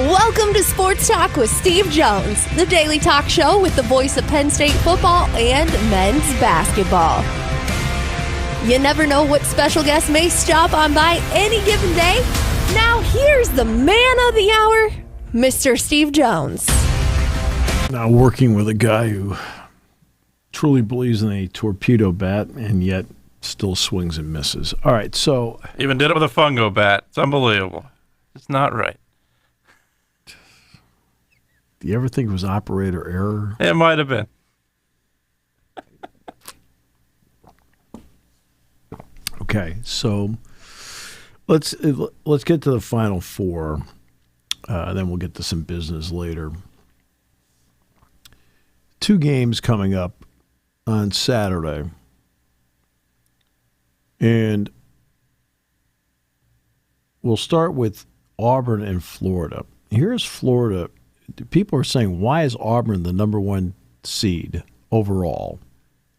Welcome to Sports Talk with Steve Jones, the daily talk show with the voice of Penn State football and men's basketball. You never know what special guest may stop on by any given day. Now here's the man of the hour, Mr. Steve Jones. Now working with a guy who truly believes in a torpedo bat and yet still swings and misses. All right, so... Even did it with a fungo bat. It's unbelievable. It's not right. Do you ever think it was operator error? It might have been. Okay, so let's get to the Final Four. Then we'll get to some business later. 2 games coming up on Saturday. And we'll start with Auburn and Florida. Here's Florida. People are saying, why is Auburn the number 1 seed overall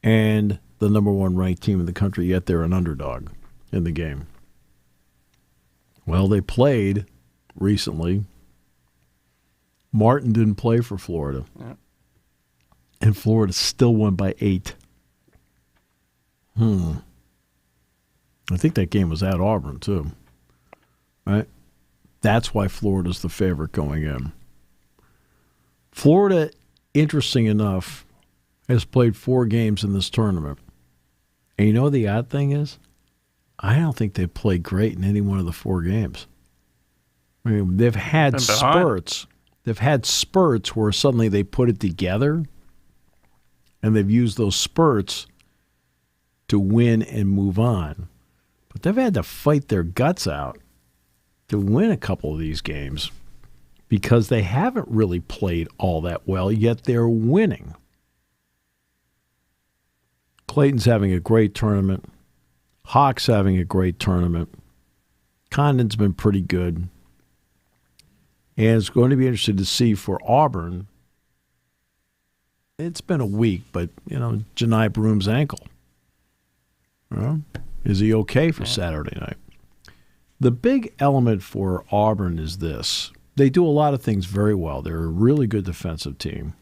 and the number 1 ranked team in the country, yet they're an underdog in the game? Well, they played recently. Martin didn't play for Florida. Yeah. And Florida still won by 8. I think that game was at Auburn, too. Right? That's why Florida's the favorite going in. Florida, interesting enough, has played 4 games in this tournament. And you know what the odd thing is? I don't think they've played great in any one of the 4 games. I mean, they've had spurts. They've had spurts where suddenly they put it together, and they've used those spurts to win and move on. But they've had to fight their guts out to win a couple of these games because they haven't really played all that well, yet they're winning. Clayton's having a great tournament. Hawk's having a great tournament. Condon's been pretty good. And it's going to be interesting to see for Auburn. It's been a week, but, Janai Broom's ankle. Is he okay for Saturday night? The big element for Auburn is this. They do a lot of things very well. They're a really good defensive team.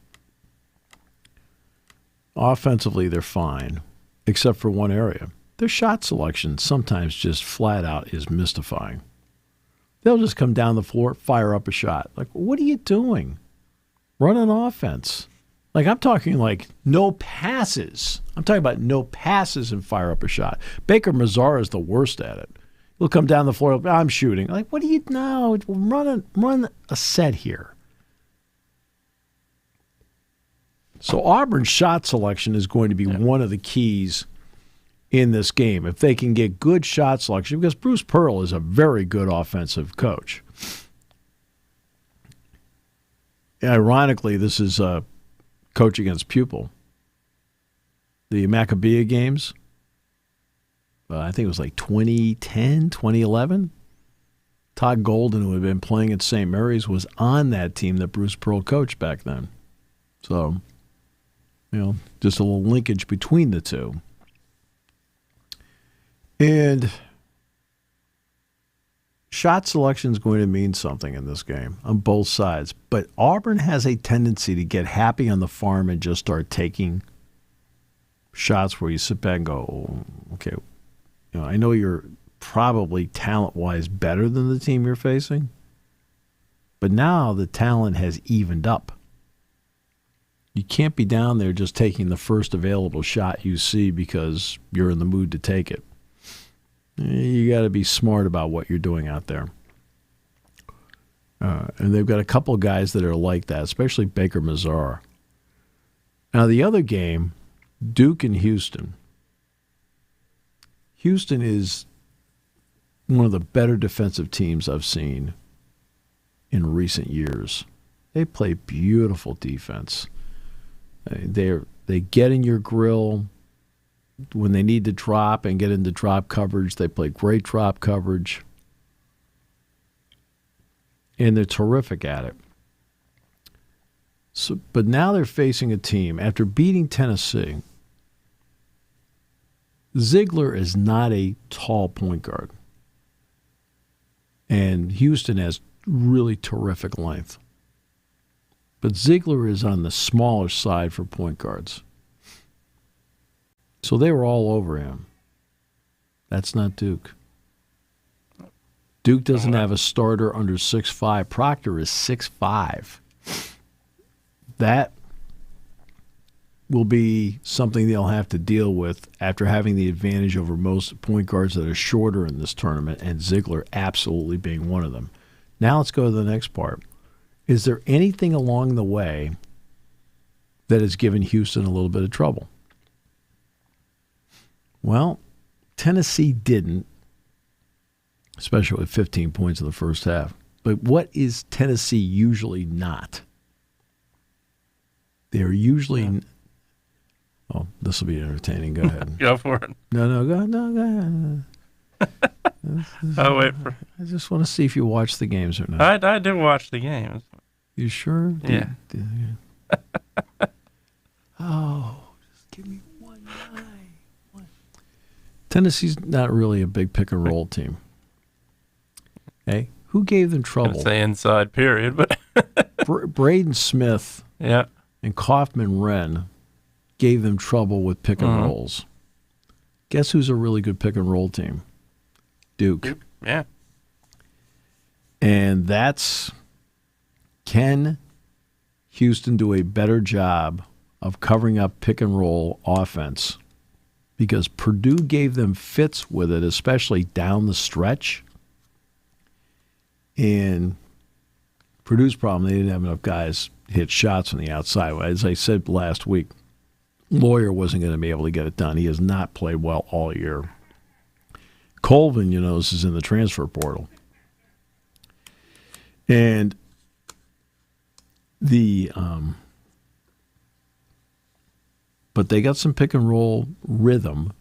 Offensively, they're fine, except for one area. Their shot selection sometimes just flat out is mystifying. They'll just come down the floor, fire up a shot. Like, what are you doing? Run an offense. Like, I'm talking like no passes. I'm talking about no passes and fire up a shot. Baker Mazara is the worst at it. He'll come down the floor. I'm shooting. Like, what do you know? Run a set here. So Auburn's shot selection is going to be one of the keys in this game. If they can get good shot selection, because Bruce Pearl is a very good offensive coach. And ironically, this is coach against pupil. The Maccabea games, I think it was like 2010, 2011. Todd Golden, who had been playing at St. Mary's, was on that team that Bruce Pearl coached back then. So, just a little linkage between the two. And shot selection is going to mean something in this game on both sides. But Auburn has a tendency to get happy on the farm and just start taking shots where you sit back and go, oh, okay, I know you're probably talent-wise better than the team you're facing, but now the talent has evened up. You can't be down there just taking the first available shot you see because you're in the mood to take it. You got to be smart about what you're doing out there. And they've got a couple of guys that are like that, especially Baker Mazara. Now, the other game, Duke and Houston. Houston is one of the better defensive teams I've seen in recent years. They play beautiful defense. They get in your grill when they need to drop and get into drop coverage. They play great drop coverage. And they're terrific at it. So, but now they're facing a team, after beating Tennessee, Ziegler is not a tall point guard. And Houston has really terrific length. But Ziegler is on the smaller side for point guards. So they were all over him. That's not Duke. Duke doesn't have a starter under 6'5". Proctor is 6'5". That will be something they'll have to deal with after having the advantage over most point guards that are shorter in this tournament, and Ziegler absolutely being one of them. Now let's go to the next part. Is there anything along the way that has given Houston a little bit of trouble? Well, Tennessee didn't, especially with 15 points in the first half. But what is Tennessee usually not? They're usually... Oh, this will be entertaining. Go ahead. Go for it. No, go ahead. Oh, wait for... I just want to see if you watch the games or not. I did watch the games. You sure? Yeah. Oh, just give me one eye. Tennessee's not really a big pick and roll team. Hey, who gave them trouble? I'd say inside period, but Braden Smith yeah, and Kaufman Wren gave them trouble with pick and rolls. Guess who's a really good pick and roll team? Duke. Yeah. And can Houston do a better job of covering up pick and roll offense? Because Purdue gave them fits with it, especially down the stretch. And Purdue's problem, they didn't have enough guys hit shots on the outside. As I said last week, Lawyer wasn't going to be able to get it done. He has not played well all year. Colvin, is in the transfer portal. And but they got some pick and roll rhythm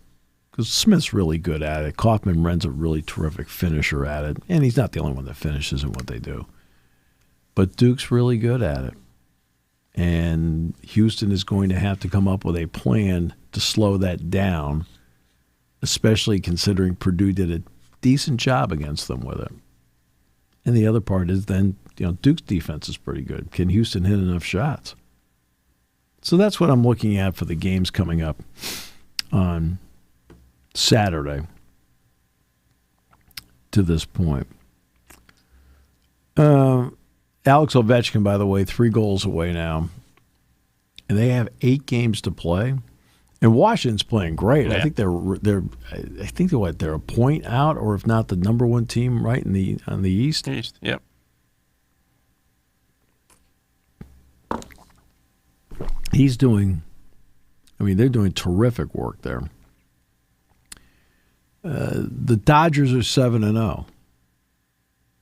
because Smith's really good at it. Kaufman Wren's a really terrific finisher at it. And he's not the only one that finishes in what they do. But Duke's really good at it. And Houston is going to have to come up with a plan to slow that down, especially considering Purdue did a decent job against them with it. And the other part is then, Duke's defense is pretty good. Can Houston hit enough shots? So that's what I'm looking at for the games coming up on Saturday to this point. Alex Ovechkin, by the way, 3 goals away now. And they have 8 games to play. And Washington's playing great. Yeah. I think they're a point out, or if not the number 1 team right on the East. East, yep. They're doing terrific work there. The Dodgers are 7-0.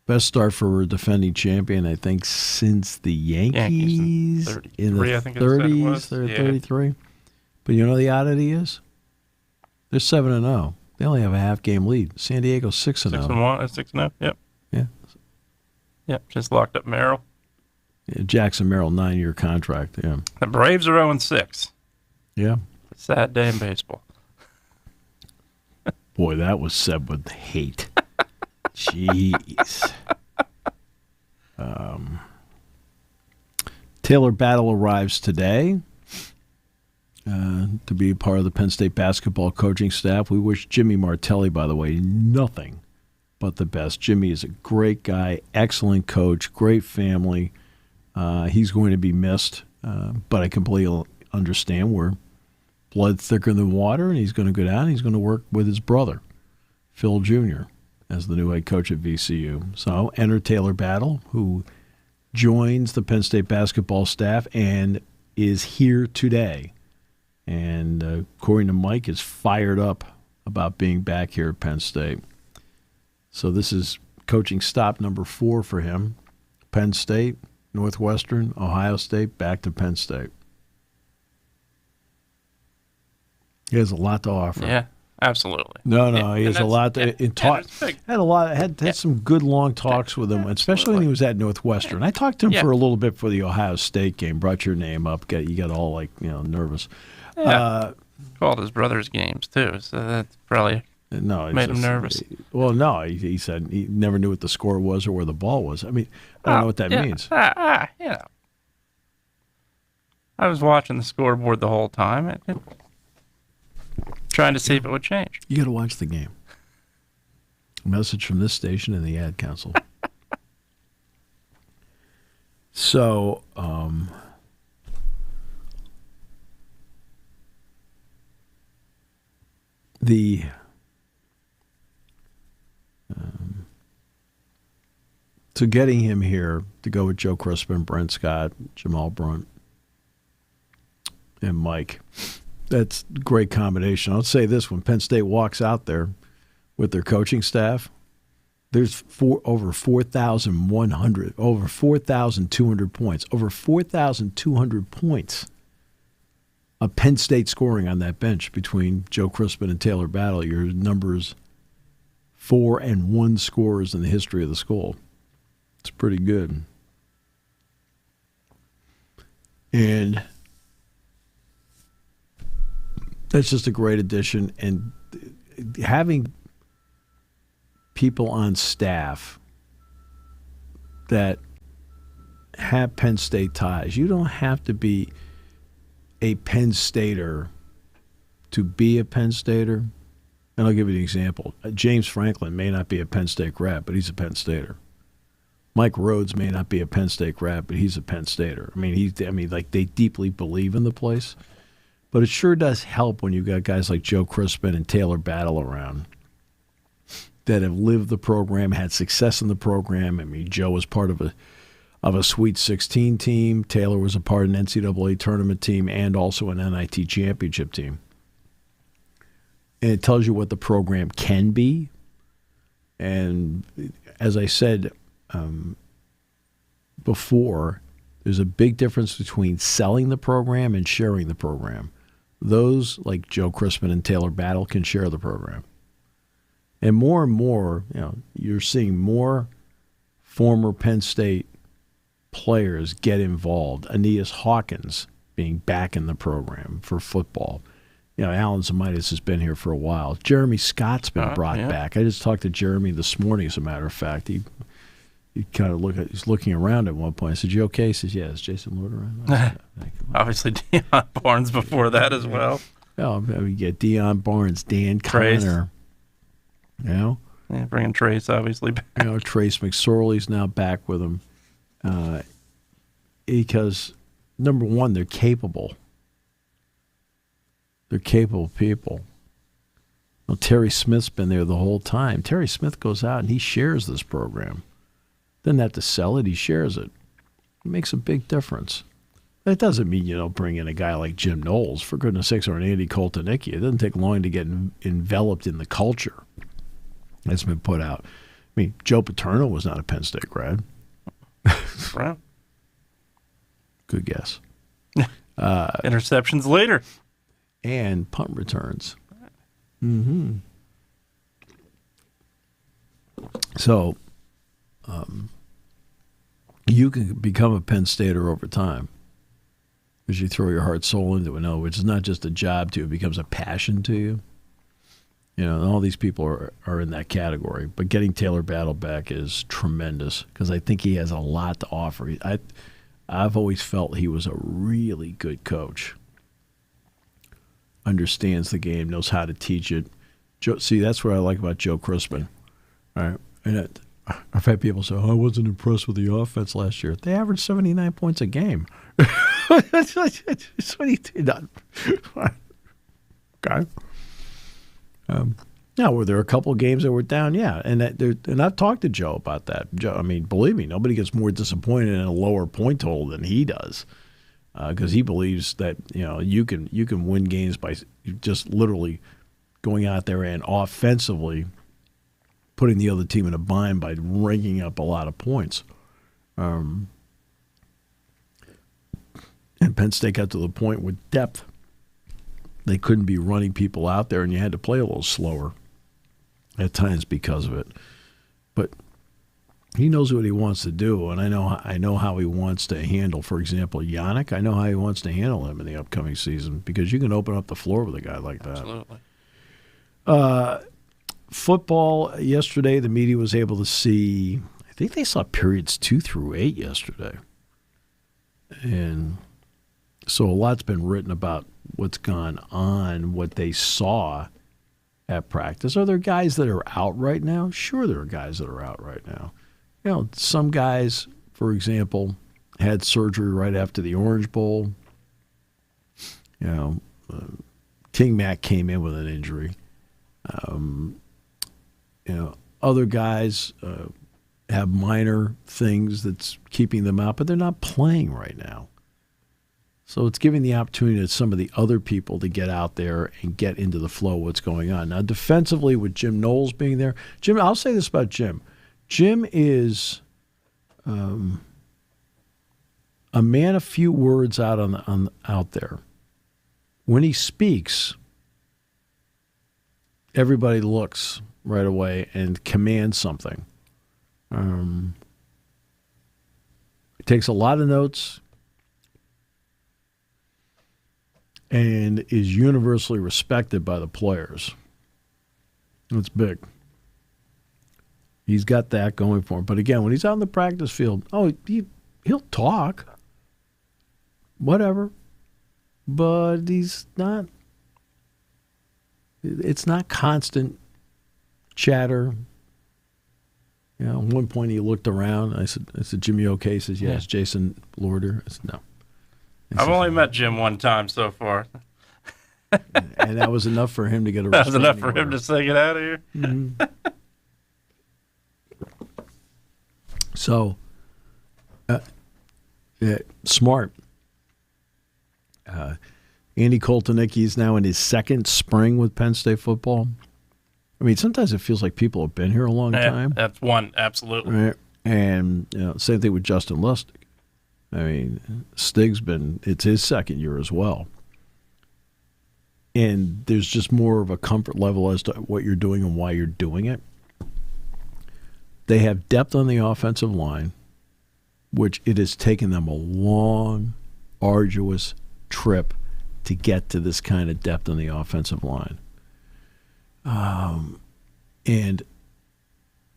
Best start for a defending champion, I think, since the Yankees in the 30s. They're 33. But you know the oddity is? They're 7-0. They only have a half-game lead. San Diego 6-0. 6-0, yep. Yeah. Yep, just locked up Merrill. Yeah, Jackson Merrill, 9-year contract, yeah. The Braves are 0-6. Yeah. Sad day in baseball. Boy, that was said with hate. Jeez. Taylor Battle arrives today to be part of the Penn State basketball coaching staff. We wish Jimmy Martelli, by the way, nothing but the best. Jimmy is a great guy, excellent coach, great family. He's going to be missed, but I completely understand we're blood thicker than water, and he's going to go down and he's going to work with his brother, Phil Jr., as the new head coach at VCU. So enter Taylor Battle, who joins the Penn State basketball staff and is here today. And according to Mike, is fired up about being back here at Penn State. So this is coaching stop number 4 for him. Penn State, Northwestern, Ohio State, back to Penn State. He has a lot to offer. Yeah, absolutely. No, he has a lot to had some good long talks with him, especially when he was at Northwestern. I talked to him for a little bit for the Ohio State game. Brought your name up. You got all nervous. Yeah. Called his brother's games too, so that's probably No, Made him nervous. Well, no, he said he never knew what the score was or where the ball was. I mean, I don't know what that means. I was watching the scoreboard the whole time, trying to see if it would change. You got to watch the game. A message from this station and the ad council. So, so getting him here to go with Joe Crispin, Brent Scott, Jamal Brunt, and Mike, that's a great combination. I'll say this, when Penn State walks out there with their coaching staff, there's over 4,200 points, over 4,200 points of Penn State scoring on that bench between Joe Crispin and Taylor Battle. Your numbers 4 and 1 scorers in the history of the school. It's pretty good. And that's just a great addition. And having people on staff that have Penn State ties, you don't have to be a Penn Stater to be a Penn Stater. And I'll give you an example. James Franklin may not be a Penn State grad, but he's a Penn Stater. Mike Rhodes may not be a Penn State grad, but he's a Penn Stater. I mean, they deeply believe in the place. But it sure does help when you've got guys like Joe Crispin and Taylor Battle around that have lived the program, had success in the program. I mean, Joe was part of a Sweet 16 team. Taylor was a part of an NCAA tournament team and also an NIT championship team. And it tells you what the program can be. And as I said before, there's a big difference between selling the program and sharing the program. Those like Joe Crispin and Taylor Battle can share the program. And more, you're seeing more former Penn State players get involved. Aeneas Hawkins being back in the program for football. Alan Zamitis has been here for a while. Jeremy Scott's been brought back. I just talked to Jeremy this morning, as a matter of fact. He kind of he's looking around at one point. I said, "You okay?" He says, "Yeah." Is Jason Lord around? Obviously, Deion Barnes before that as well. Oh, we get Deion Barnes, Dan Connor. Bringing Trace obviously back. Trace McSorley's now back with him because number one, they're capable. They're capable people. Well, Terry Smith's been there the whole time. Terry Smith goes out and he shares this program. Doesn't have to sell it. He shares it. It makes a big difference. That doesn't mean bring in a guy like Jim Knowles, for goodness sakes, or an Andy Koltanicki. It doesn't take long to get enveloped in the culture that's been put out. I mean, Joe Paterno was not a Penn State grad. Right. Good guess. Interceptions later. And punt returns. Mm-hmm. So you can become a Penn Stater over time because you throw your heart and soul into it. No, which is not just a job to you. It becomes a passion to you. And all these people are in that category. But getting Taylor Battle back is tremendous because I think he has a lot to offer. I've always felt he was a really good coach. Understands the game, knows how to teach it. See, that's what I like about Joe Crispin. All right. And I've had people say, I wasn't impressed with the offense last year. They averaged 79 points a game. That's what he did. Okay. Now, were there a couple of games that were down? Yeah. And I've talked to Joe about that. Joe, I mean, believe me, nobody gets more disappointed in a lower point total than he does. Because he believes that you can win games by just literally going out there and offensively putting the other team in a bind by ringing up a lot of points. And Penn State got to the point with depth. They couldn't be running people out there, and you had to play a little slower at times because of it. But he knows what he wants to do, and I know how he wants to handle, for example, Yannick. I know how he wants to handle him in the upcoming season because you can open up the floor with a guy like that. Absolutely. Football yesterday, the media was able to see, I think they saw periods 2 through 8 yesterday. And so a lot's been written about what's gone on, what they saw at practice. Are there guys that are out right now? Sure, there are guys that are out right now. You know, some guys, for example, had surgery right after the Orange Bowl. You know, King Mac came in with an injury. You know, other guys have minor things that's keeping them out, but they're not playing right now. So it's giving the opportunity to some of the other people to get out there and get into the flow of what's going on. Now, defensively, with Jim Knowles being there, Jim, I'll say this about Jim. Jim is a man of few words out there. When he speaks, everybody looks right away and commands something. He takes a lot of notes and is universally respected by the players. That's big. He's got that going for him. But again, when he's out in the practice field, he'll talk. Whatever. But he's not. It's not constant chatter. You know, at one point he looked around. I said, Jimmy okay? He says, yes. Yeah. Jason Lorder? I said, no. I've only met Jim one time so far. And that was enough for him to get a That was enough for him to say, get out of here? Mm-hmm. So, smart. Andy Koltanicki is now in his second spring with Penn State football. I mean, sometimes it feels like people have been here a long time. That's one, absolutely. Right? And same thing with Justin Lustig. I mean, Stig's it's his second year as well. And there's just more of a comfort level as to what you're doing and why you're doing it. They have depth on the offensive line, which it has taken them a long, arduous trip to get to this kind of depth on the offensive line. And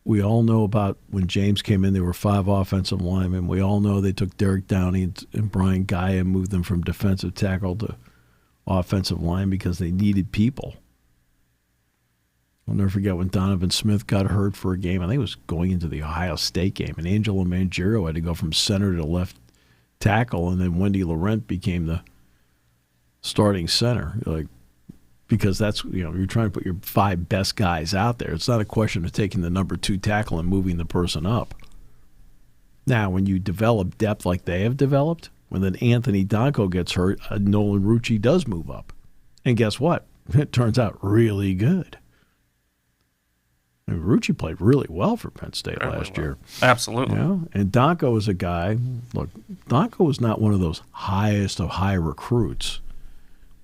we all know about when James came in, there were 5 offensive linemen. We all know they took Derek Downey and Brian Guy and moved them from defensive tackle to offensive line because they needed people. I'll never forget when Donovan Smith got hurt for a game. I think it was going into the Ohio State game, and Angelo Mangiero had to go from center to left tackle, and then Wendy Laurent became the starting center. Because that's, you're trying to put your 5 best guys out there. It's not a question of taking the number 2 tackle and moving the person up. Now, when you develop depth like they have developed, when then Anthony Donko gets hurt, Nolan Rucci does move up. And guess what? It turns out really good. I mean, Rucci played really well for Penn State last year. Absolutely. And Donko is a guy, look, Donko was not one of those highest of high recruits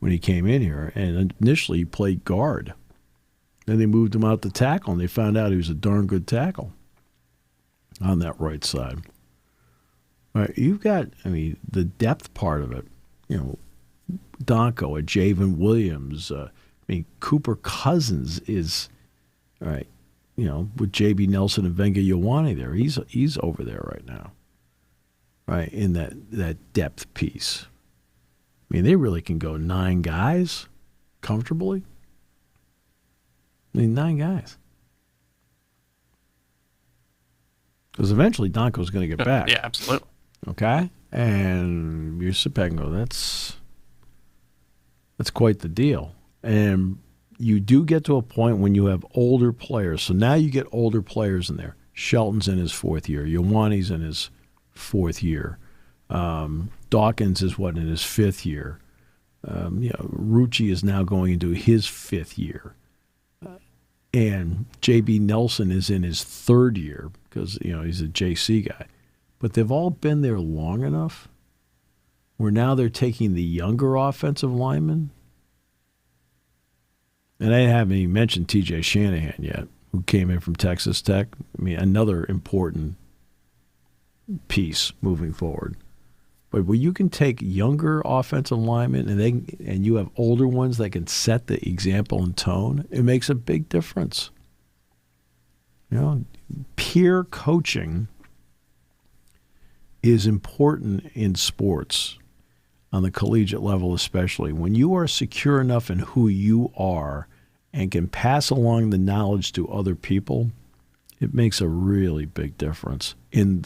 when he came in here, and initially he played guard. Then they moved him out to tackle, and they found out he was a darn good tackle on that right side. All right, you've got, the depth part of it. Donko, Javen Williams. Cooper Cousins is, all right, with J.B. Nelson and Venga Ioane there. He's over there right now, right, in that depth piece. They really can go 9 guys comfortably. 9 guys. Because eventually Donko's going to get back. Yeah, absolutely. Okay? And you sit back and go, that's quite the deal. And you do get to a point when you have older players. So now you get older players in there. Shelton's in his 4th year. Ioane's in his 4th year. Dawkins is in his 5th year. Rucci is now going into his 5th year. And J.B. Nelson is in his 3rd year because, he's a JC guy. But they've all been there long enough where now they're taking the younger offensive linemen. And I haven't even mentioned T.J. Shanahan yet, who came in from Texas Tech. Another important piece moving forward. But when you can take younger offensive linemen and you have older ones that can set the example and tone, it makes a big difference. Peer coaching is important in sports, on the collegiate level especially. When you are secure enough in who you are and can pass along the knowledge to other people, it makes a really big difference in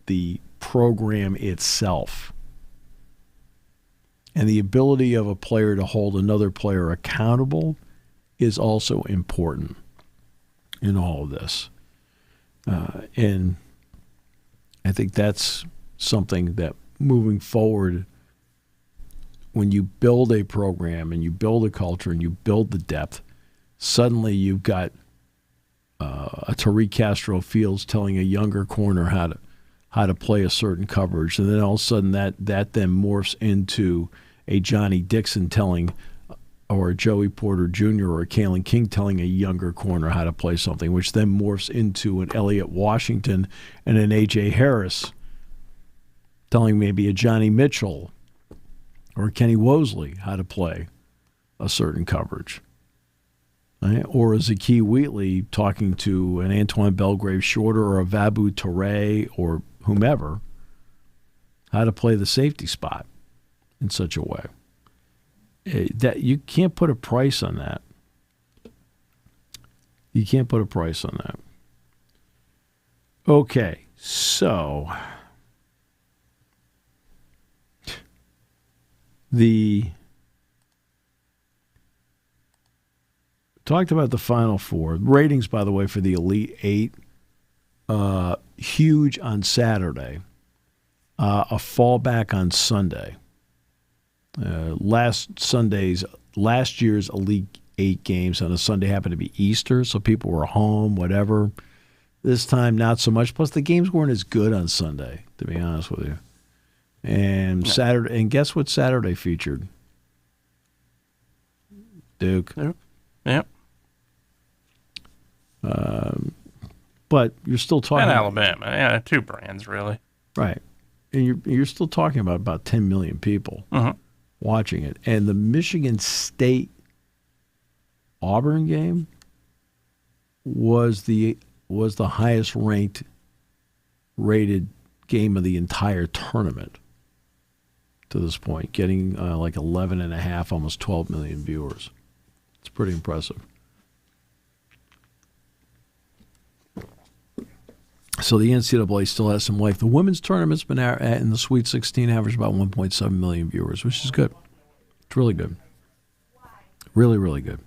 the program itself. And the ability of a player to hold another player accountable is also important in all of this. And I think that's something that moving forward, when you build a program and you build a culture and you build the depth, suddenly you've got a Tariq Castro Fields telling a younger corner how to play a certain coverage, and then all of a sudden that then morphs into a Johnny Dixon telling, or a Joey Porter Jr. or a Kalen King telling a younger corner how to play something, which then morphs into an Elliott Washington and an A.J. Harris telling maybe a Johnny Mitchell or Kenny Wosley how to play a certain coverage. Right? Or a Zakee Wheatley talking to an Antoine Belgrave Shorter or a Vabu Toure or whomever how to play the safety spot in such a way. That you can't put a price on that. You can't put a price on that. Okay, so talked about the Final Four. Ratings, by the way, for the Elite Eight, huge on Saturday. A fallback on Sunday. Last year's Elite Eight games on a Sunday happened to be Easter, so people were home, whatever. This time, not so much. Plus, the games weren't as good on Sunday, to be honest with you. And Saturday, and guess what Saturday featured? Duke. Yep. But you're still talking and Alabama. Yeah, two brands really. Right, and you're still talking about 10 million people watching it. And the Michigan State Auburn game was the highest rated game of the entire tournament to this point, getting like 11.5, almost 12 million viewers. It's pretty impressive. So the NCAA still has some life. The women's tournament's been in the Sweet 16, averaged about 1.7 million viewers, which is good. It's really good. Really, really good.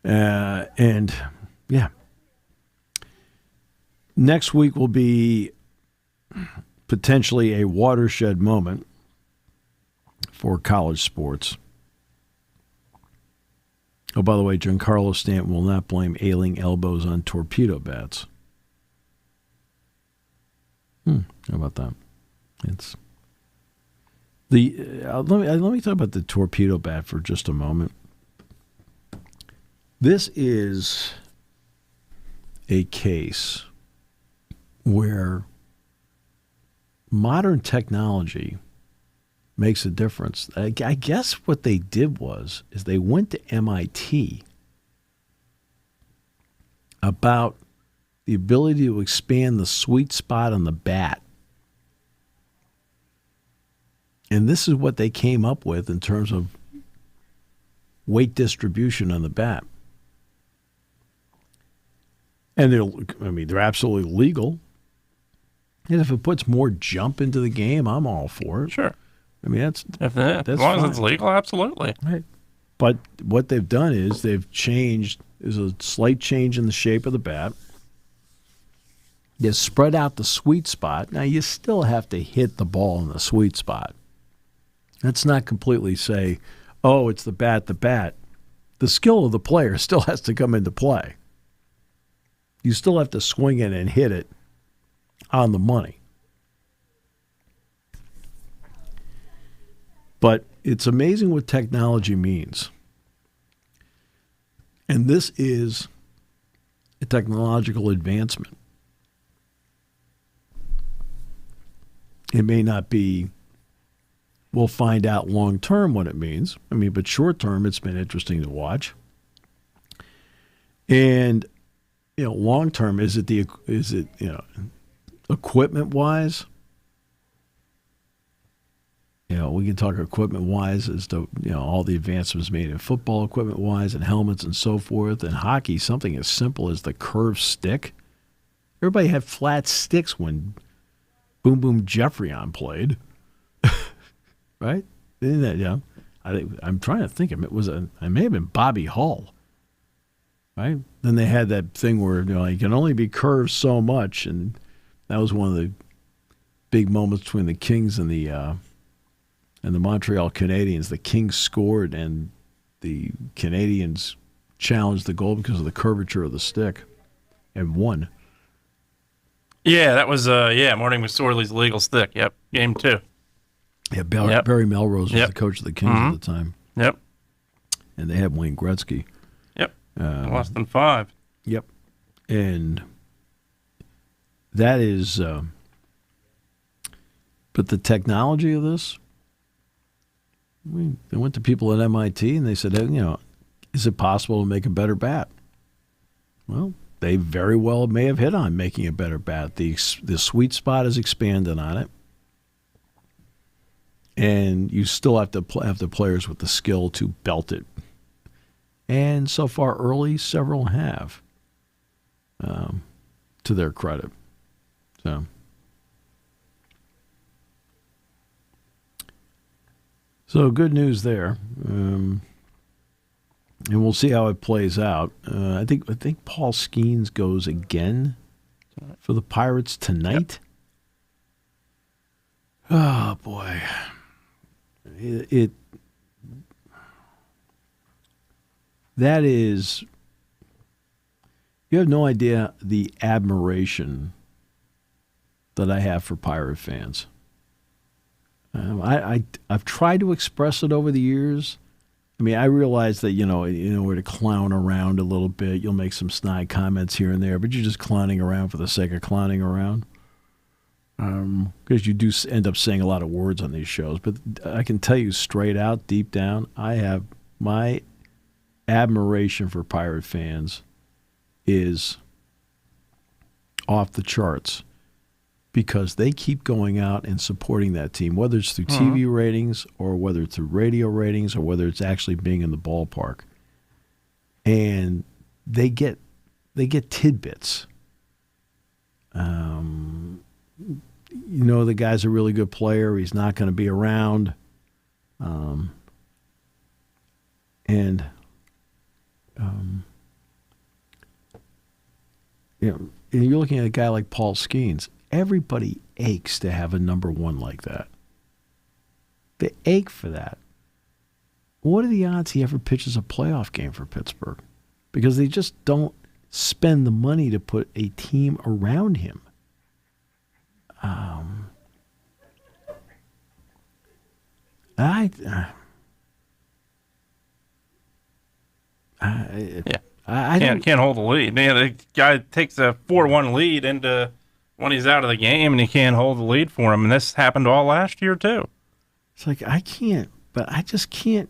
And, yeah. Next week will be potentially a watershed moment for college sports. Oh, by the way, Giancarlo Stanton will not blame ailing elbows on torpedo bats. How about that? It's let me talk about the torpedo bat for just a moment. This is a case where modern technology makes a difference. I guess what they did is they went to MIT about the ability to expand the sweet spot on the bat. And this is what they came up with in terms of weight distribution on the bat. And they're absolutely legal. And if it puts more jump into the game, I'm all for it. Sure. I mean, that's as long as it's legal, absolutely. Right. But what they've done is they've changed. There's a slight change in the shape of the bat. You spread out the sweet spot. Now, you still have to hit the ball in the sweet spot. Let's not completely say, oh, it's the bat. The skill of the player still has to come into play. You still have to swing it and hit it on the money. But it's amazing what technology means. And this is a technological advancement. It may not be, we'll find out long term what it means. But short term, it's been interesting to watch. And long term, is it equipment wise? We can talk equipment wise as to all the advancements made in football equipment wise and helmets and so forth. And hockey, something as simple as the curved stick. Everybody had flat sticks when Boom Boom Jeffrion played, right? Isn't that, I'm trying to think. It may have been Bobby Hull, right? Then they had that thing where you can only be curved so much, and that was one of the big moments between the Kings and the Montreal Canadiens. The Kings scored, and the Canadiens challenged the goal because of the curvature of the stick, and won. Yeah, that was Morning McSorley's legal stick. Yep, game 2. Yeah, Barry Melrose was the coach of the Kings at the time. Yep. And they had Wayne Gretzky. Yep. Less than 5. Yep. And that is, but the technology of this, they went to people at MIT and they said, is it possible to make a better bat? Well, they very well may have hit on making a better bat. The sweet spot is expanded on it. And you still have to have the players with the skill to belt it. And so far early, several have, to their credit. So good news there. And we'll see how it plays out. I think Paul Skeens goes again for the Pirates tonight. Yep. Oh boy, that is. You have no idea the admiration that I have for Pirate fans. I've tried to express it over the years. I mean, I realize that, we're to clown around a little bit. You'll make some snide comments here and there, but you're just clowning around for the sake of clowning around. Because you do end up saying a lot of words on these shows. But I can tell you straight out, deep down, I have my admiration for Pirate fans is off the charts. Because they keep going out and supporting that team, whether it's through TV ratings or whether it's through radio ratings or whether it's actually being in the ballpark. And they get tidbits. The guy's a really good player. He's not going to be around. You're looking at a guy like Paul Skeens. Everybody aches to have a number one like that. They ache for that. What are the odds he ever pitches a playoff game for Pittsburgh? Because they just don't spend the money to put a team around him. I can't hold the lead. The guy takes a 4-1 lead into when he's out of the game, and he can't hold the lead for him. And this happened all last year too. It's like I just can't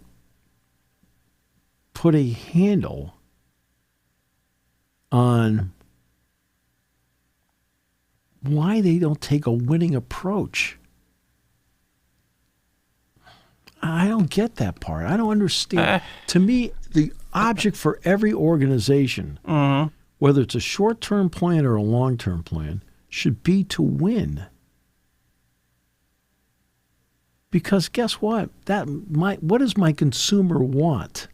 put a handle on why they don't take a winning approach. I don't get that part. I don't understand. To me, the object for every organization, whether it's a short-term plan or a long-term plan, should be to win. Because guess what? What does my consumer want?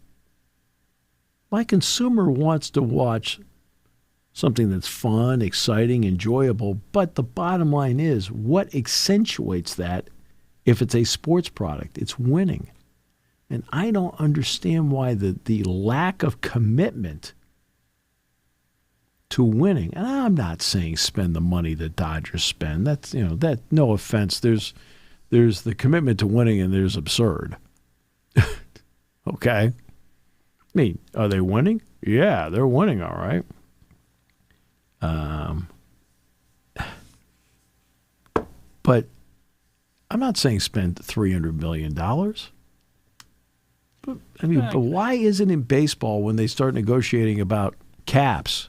My consumer wants to watch something that's fun, exciting, enjoyable, but the bottom line is, what accentuates that if it's a sports product? It's winning. And I don't understand why the lack of commitment to winning. And I'm not saying spend the money the Dodgers spend. That's, no offense. There's the commitment to winning and there's absurd. Okay. I mean, are they winning? Yeah, they're winning all right. But I'm not saying spend $300 million. But why isn't in baseball when they start negotiating about caps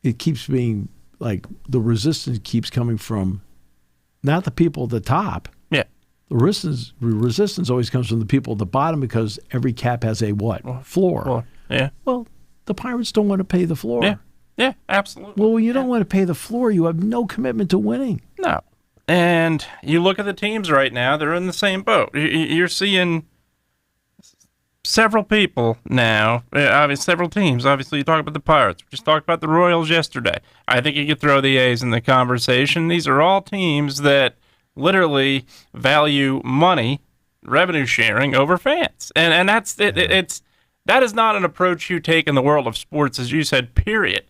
it keeps being like the resistance keeps coming from not the people at the top. Yeah. The resistance always comes from the people at the bottom because every cap has a what? Floor. Yeah. Well, the Pirates don't want to pay the floor. Yeah. Yeah, absolutely. Well, when you don't want to pay the floor, you have no commitment to winning. No. And you look at the teams right now, they're in the same boat. You're seeing several people now, obviously several teams. Obviously, you talk about the Pirates. We just talked about the Royals yesterday. I think you could throw the A's in the conversation. These are all teams that literally value money, revenue sharing over fans. And that's it. That is not an approach you take in the world of sports, as you said, period.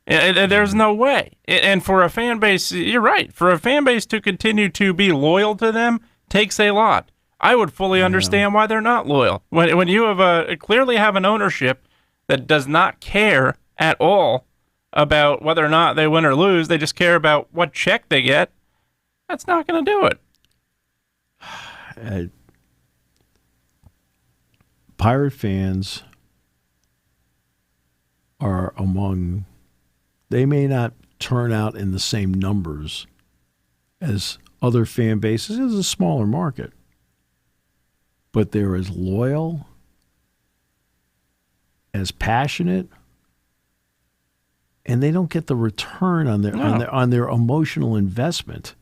There's no way. And for a fan base, you're right, for a fan base to continue to be loyal to them takes a lot. I would fully understand why they're not loyal. When you have clearly have an ownership that does not care at all about whether or not they win or lose, they just care about what check they get, that's not going to do it. Pirate fans are among, they may not turn out in the same numbers as other fan bases. It's a smaller market. But they're as loyal, as passionate, and they don't get the return on their emotional investment.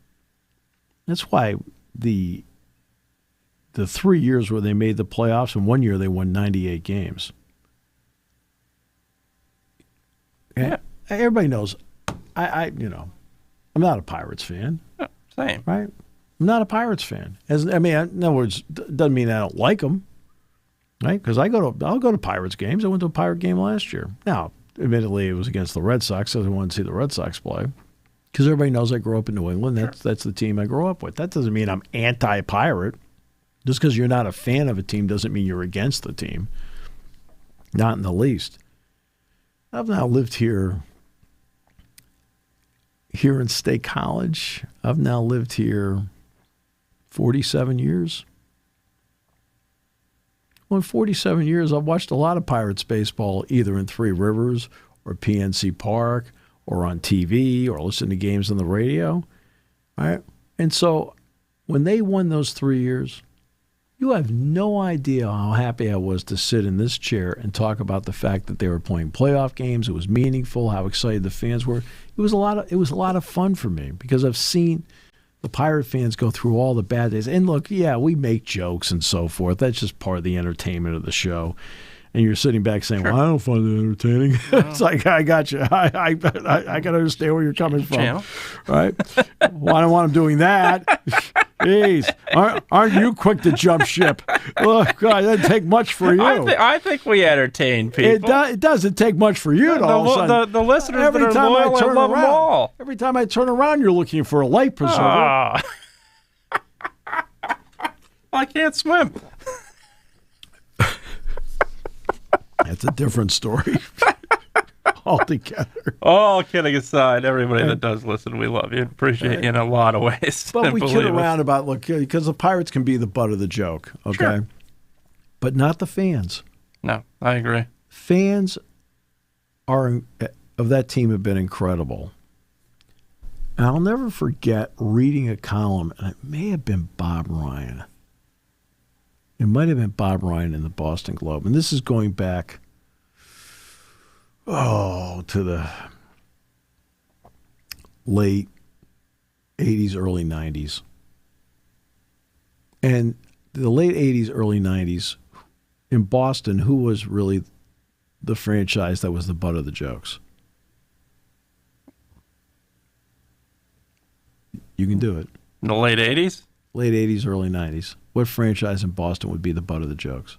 That's why the 3 years where they made the playoffs, and 1 year they won 98 games. Yeah. Everybody knows I'm not a Pirates fan. Same. Right? I'm not a Pirates fan. In other words, doesn't mean I don't like them, right? Because I'll go to Pirates games. I went to a Pirate game last year. Now, admittedly, it was against the Red Sox, so I wanted to see the Red Sox play. Because everybody knows I grew up in New England. That's the team I grew up with. That doesn't mean I'm anti-Pirate. Just because you're not a fan of a team doesn't mean you're against the team. Not in the least. I've now lived here in State College. I've now lived here 47 years. Well, in 47 years, I've watched a lot of Pirates baseball, either in Three Rivers or PNC Park or on TV or listened to games on the radio. All right? And so when they won those 3 years, you have no idea how happy I was to sit in this chair and talk about the fact that they were playing playoff games. It was meaningful, how excited the fans were. It was a lot of fun for me because I've seen the Pirate fans go through all the bad days. And look, yeah, we make jokes and so forth. That's just part of the entertainment of the show. And you're sitting back saying, "Well, I don't find it entertaining." It's like, I got you. I can understand where you're coming from. Channel. Right? Well, I don't want them doing that. Jeez, aren't you quick to jump ship? Look, God, it doesn't take much for you. I think we entertain people. It doesn't take much for you. The listeners that are loyal, I love them all. Every time I turn around, you're looking for a life preserver. I can't swim. That's a different story altogether. All kidding aside, everybody that does listen, we love you and appreciate you in a lot of ways. But we kid around about, look, because the Pirates can be the butt of the joke, okay? Sure. But not the fans. No, I agree. Fans of that team have been incredible. And I'll never forget reading a column, and it may have been Bob Ryan. It might have been Bob Ryan in the Boston Globe. And this is going back, to the late 80s, early 90s. And the late 80s, early 90s, in Boston, who was really the franchise that was the butt of the jokes? You can do it. In the late 80s? Late 80s, early 90s. What franchise in Boston would be the butt of the jokes?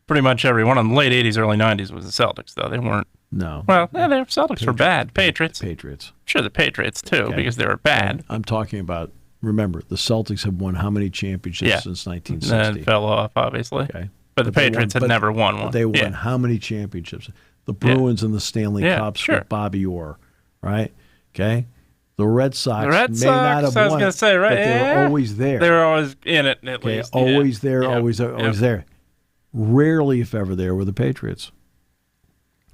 Pretty much everyone in the late 80s, early 90s was the Celtics, though. They weren't. No. Well, the Celtics were bad. Patriots. Sure, the Patriots, too, because they were bad. I'm talking about, remember, the Celtics have won how many championships since 1960? And fell off, obviously. Okay. But the Patriots had never won one. They won how many championships? The Bruins and the Stanley Cups with Bobby Orr, right? Okay. The Red Sox may not have won, I was going to say, right? But they were always there. They were always in it, at least. Always there, always there. Rarely, if ever, there were the Patriots.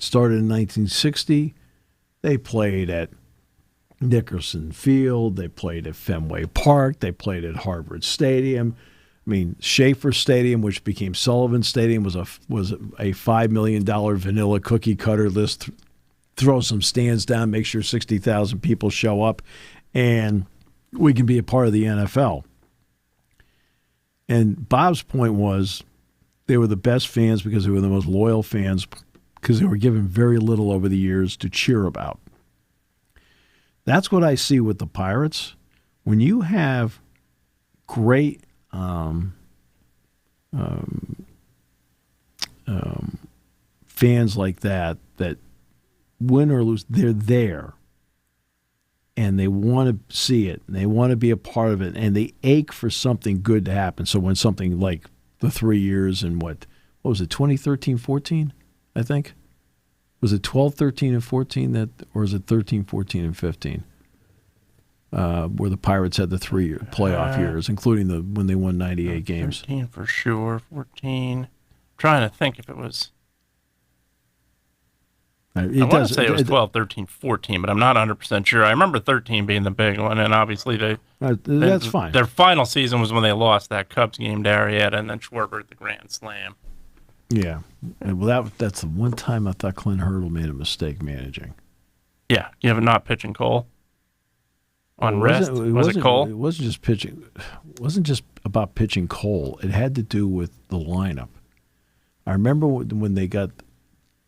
started in 1960. They played at Nickerson Field. They played at Fenway Park. They played at Harvard Stadium. I mean, Schaefer Stadium, which became Sullivan Stadium, was a $5 million vanilla cookie cutter list. Throw some stands down, make sure 60,000 people show up, and we can be a part of the NFL. And Bob's point was they were the best fans because they were the most loyal fans because they were given very little over the years to cheer about. That's what I see with the Pirates. When you have great fans like that win or lose, they're there. And they want to see it, and they want to be a part of it, and they ache for something good to happen. So when something like the 3 years and what was it, 2013, 14, I think? Was it 12, 13, and 14, or is it 13, 14, and 15? Where the Pirates had the 3 playoff years, including when they won 98 games. 13 for sure, 14. Trying to think if it was... I want to say it was 12, 13, 14, but I'm not 100% sure. I remember 13 being the big one, and obviously that's fine. Their final season was when they lost that Cubs game to Arrieta, and then Schwarber at the Grand Slam. Yeah. Well, that's the one time I thought Clint Hurdle made a mistake managing. Yeah. You have not pitching Cole on rest? Was it Cole? It wasn't just pitching. It wasn't just about pitching Cole. It had to do with the lineup. I remember when they got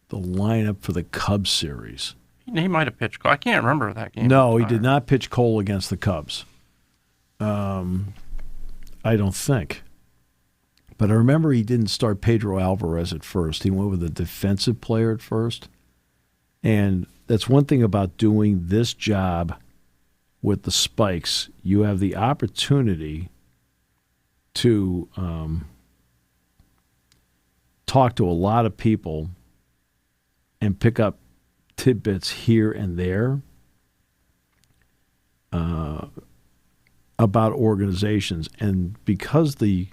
the lineup for the Cubs series. He might have pitched Cole. I can't remember that game. No, he did not pitch Cole against the Cubs. I don't think. But I remember he didn't start Pedro Alvarez at first. He went with a defensive player at first. And that's one thing about doing this job with the Spikes. You have the opportunity to talk to a lot of people and pick up tidbits here and there about organizations. And because the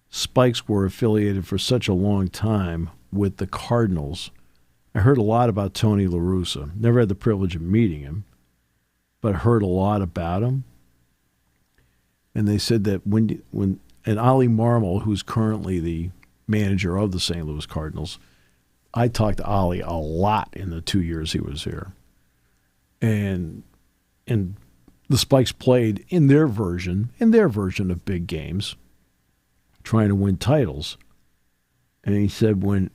Spikes were affiliated for such a long time with the Cardinals, I heard a lot about Tony La Russa. Never had the privilege of meeting him, but heard a lot about him. And they said that when Ollie Marmol, who's currently the manager of the St. Louis Cardinals, I talked to Ollie a lot in the 2 years he was here. And the Spikes played in their version of big games, trying to win titles. And he said when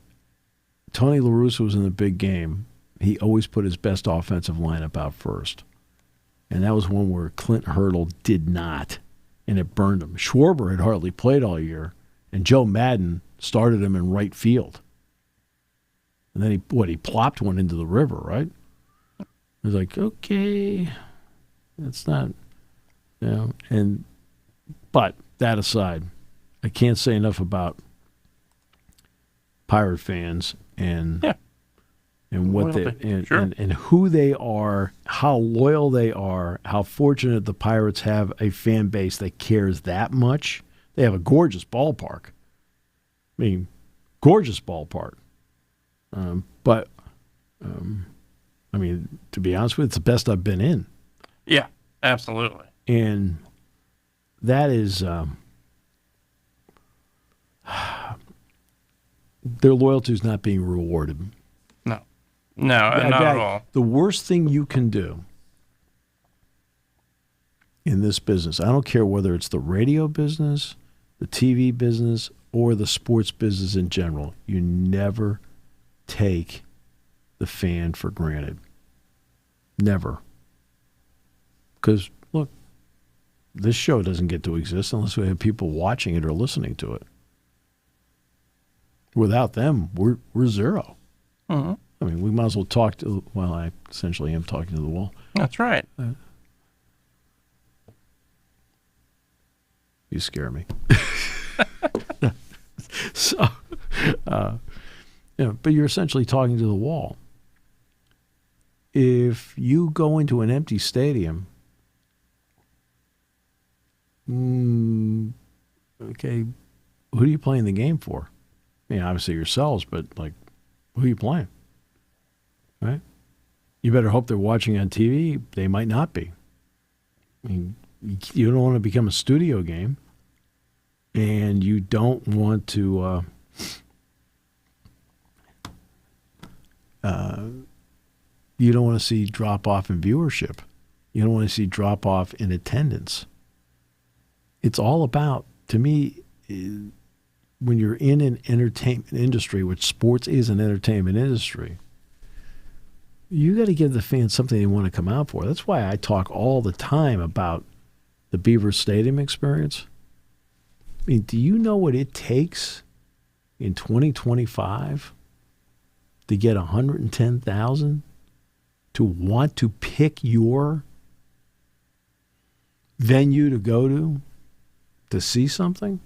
Tony La Russa was in the big game, he always put his best offensive lineup out first. And that was one where Clint Hurdle did not, and it burned him. Schwarber had hardly played all year, and Joe Madden started him in right field. And then he plopped one into the river, right? I was like, okay, that's not, but that aside, I can't say enough about Pirate fans and what and who they are, how loyal they are, how fortunate the Pirates have a fan base that cares that much. They have a gorgeous ballpark. I mean, gorgeous ballpark. But to be honest with you, it's the best I've been in. Yeah, absolutely. And that is their loyalty is not being rewarded. No, not at all. The worst thing you can do in this business, I don't care whether it's the radio business, the TV business, or the sports business in general, you never take the fan for granted. Never. Because, look, this show doesn't get to exist unless we have people watching it or listening to it. Without them, we're zero. Mm-hmm. I mean, we might as well talk to, well, I essentially am talking to the wall. That's right. You scare me. So, but you're essentially talking to the wall. If you go into an empty stadium, okay, who are you playing the game for? I mean, obviously yourselves, but, like, who are you playing? You better hope they're watching on TV. They might not be. I mean, you don't want to become a studio game, and you don't want to you don't want to see drop-off in viewership. You don't want to see drop-off in attendance. It's all about, to me, when you're in an entertainment industry, which sports is an entertainment industry, you got to give the fans something they want to come out for. That's why I talk all the time about the Beaver Stadium experience. I mean, do you know what it takes in 2025 to get 110,000 to want to pick your venue to go to see something?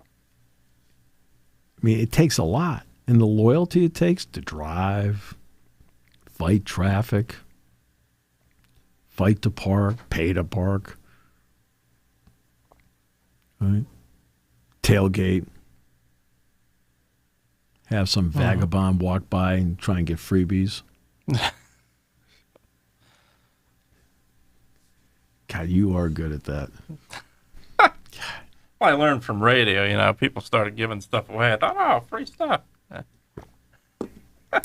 I mean, it takes a lot. And the loyalty it takes to drive, fight traffic, fight to park, pay to park, right? Tailgate, have some vagabond walk by and try and get freebies. God, you are good at that. Well, I learned from radio, people started giving stuff away. I thought, oh, free stuff.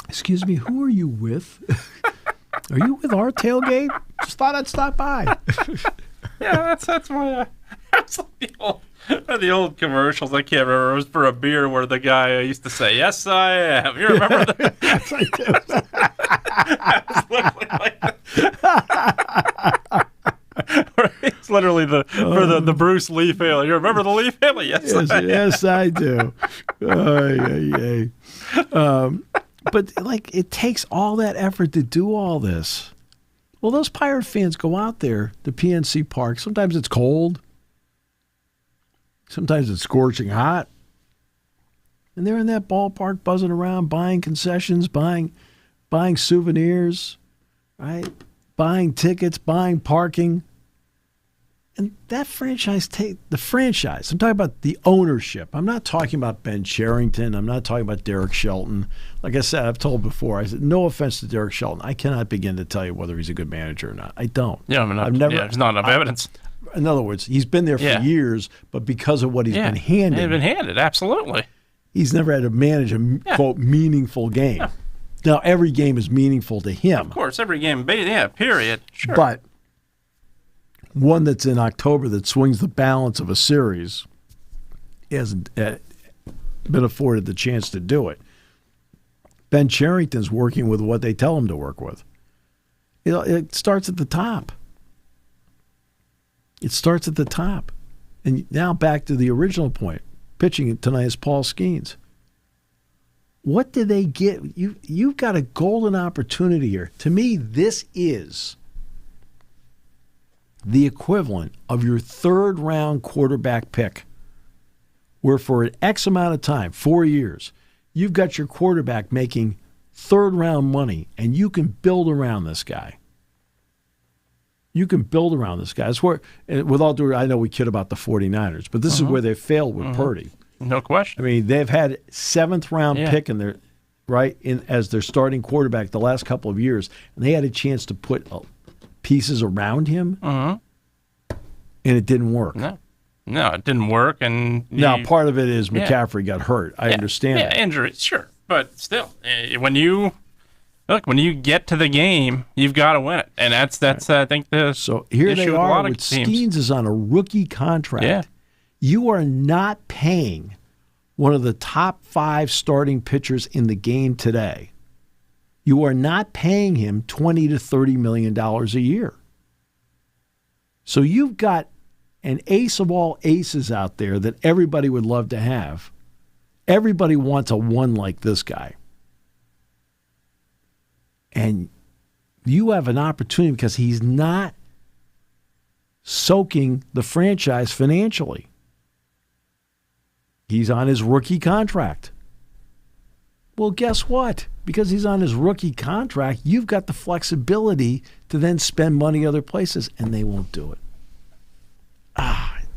Excuse me, who are you with? Are you with our tailgate? Just thought I'd stop by. Yeah, that's my that's like the old commercials. I can't remember. It was for a beer where the guy used to say, "Yes, I am." You remember that? Yes, I do. It's literally the Bruce Lee family. You remember the Lee family? Yes, I do. But it takes all that effort to do all this. Well, those Pirate fans go out there to PNC Park. Sometimes it's cold. Sometimes it's scorching hot. And they're in that ballpark buzzing around, buying concessions, buying souvenirs, right? Buying tickets, buying parking. And that franchise, I'm talking about the ownership. I'm not talking about Ben Cherington. I'm not talking about Derek Shelton. Like I said, I've told before, I said, no offense to Derek Shelton. I cannot begin to tell you whether he's a good manager or not. I don't. Yeah, there's not enough evidence. In other words, he's been there for years, but because of what he's been handed. He's been handed, absolutely. He's never had to manage a, quote, meaningful game. Yeah. Now, every game is meaningful to him. Of course, every game, period. Sure. But one that's in October that swings the balance of a series, he hasn't been afforded the chance to do it. Ben Cherington's working with what they tell him to work with. It starts at the top. It starts at the top. And now back to the original point. Pitching tonight is Paul Skeens. What do they get? You've got a golden opportunity here. To me, this is the equivalent of your third-round quarterback pick, where for an X amount of time, 4 years, you've got your quarterback making third-round money, and you can build around this guy. You can build around this guy. That's where, and with all due, I know we kid about the 49ers, but this is where they failed with Purdy. No question. I mean, they've had seventh-round pick in their as their starting quarterback the last couple of years, and they had a chance to put pieces around him, and it didn't work. No, it didn't work. And now part of it is McCaffrey got hurt. I understand that. Injuries, sure, but still, when you get to the game, you've got to win it, and that's right. I think so. Here issue they with are. A lot of with teams. Skeens is on a rookie contract. Yeah. You are not paying one of the top 5 starting pitchers in the game today. You are not paying him $20 to $30 million a year. So you've got an ace of all aces out there that everybody would love to have. Everybody wants a one like this guy. And you have an opportunity because he's not soaking the franchise financially. He's on his rookie contract. Well, guess what? Because he's on his rookie contract, you've got the flexibility to then spend money other places, and they won't do it.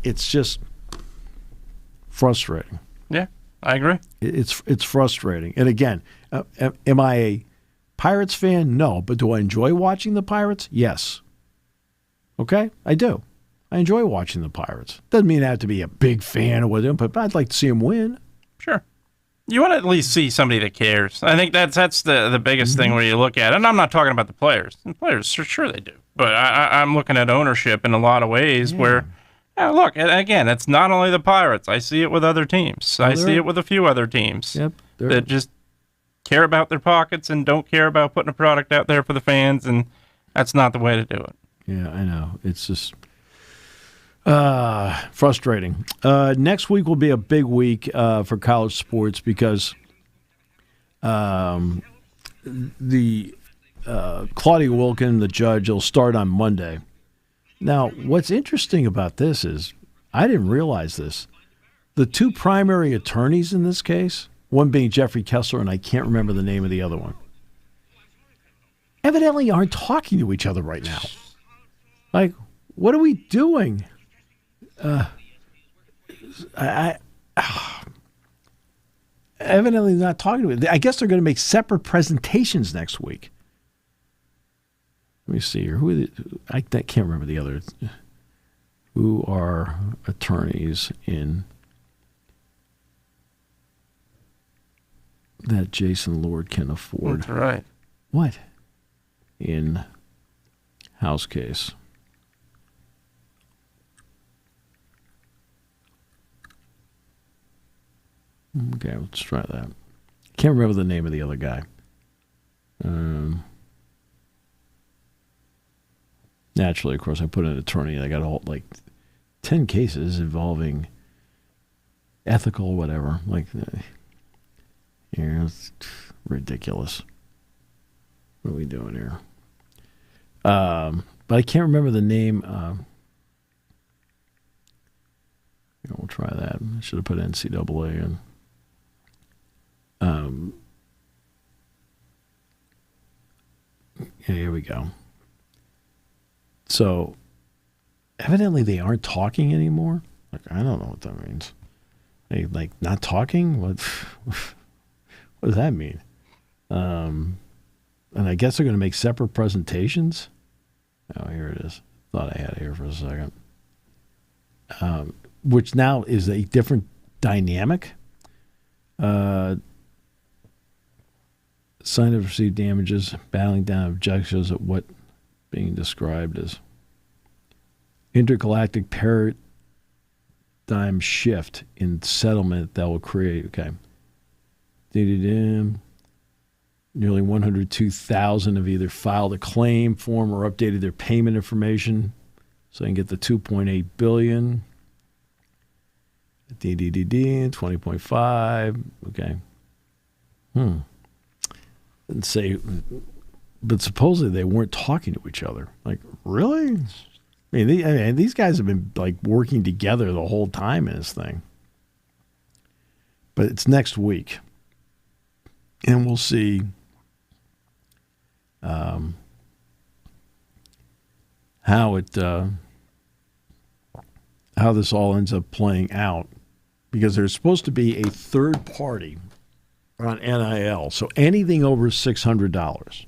It's just frustrating. Yeah, I agree. It's frustrating. And again, am I Pirates fan? No. But do I enjoy watching the Pirates? Yes. Okay? I do. I enjoy watching the Pirates. Doesn't mean I have to be a big fan of them, but I'd like to see them win. Sure. You want to at least see somebody that cares. I think that's the biggest thing where you look at it. And I'm not talking about the players. The players, sure they do. But I'm looking at ownership in a lot of ways where, look, again, it's not only the Pirates. I see it with other teams. I see it with a few other teams that just care about their pockets and don't care about putting a product out there for the fans, and that's not the way to do it. Yeah, I know. It's just frustrating. Next week will be a big week for college sports because the Claudia Wilkin, the judge, will start on Monday. Now, what's interesting about this is I didn't realize this. The two primary attorneys in this case, one being Jeffrey Kessler, and I can't remember the name of the other one, evidently aren't talking to each other right now. Like, what are we doing? Evidently not talking to it. I guess they're going to make separate presentations next week. Let me see here. I can't remember the other. Who are attorneys in that Jason Lord can afford? That's right. What? In house case. Okay, let's try that. Can't remember the name of the other guy. Naturally, of course, I put an attorney. I got all 10 cases involving ethical whatever. It's ridiculous. What are we doing here? But I can't remember the name. We'll try that. I should have put NCAA in. Here we go. So, evidently they aren't talking anymore. I don't know what that means. They not talking? What does that mean? And I guess they're going to make separate presentations. Oh, here it is. Thought I had it here for a second. Which now is a different dynamic. Sign of received damages, battling down objections at what being described as intergalactic paradigm shift in settlement that will create, nearly 102,000 have either filed a claim form or updated their payment information so they can get the $2.8 billion. DDDD, 20.5. Okay. And say, but supposedly they weren't talking to each other. Really? I mean, these guys have been working together the whole time in this thing. But it's next week, and we'll see how this all ends up playing out, because there's supposed to be a third party on NIL. So anything over $600.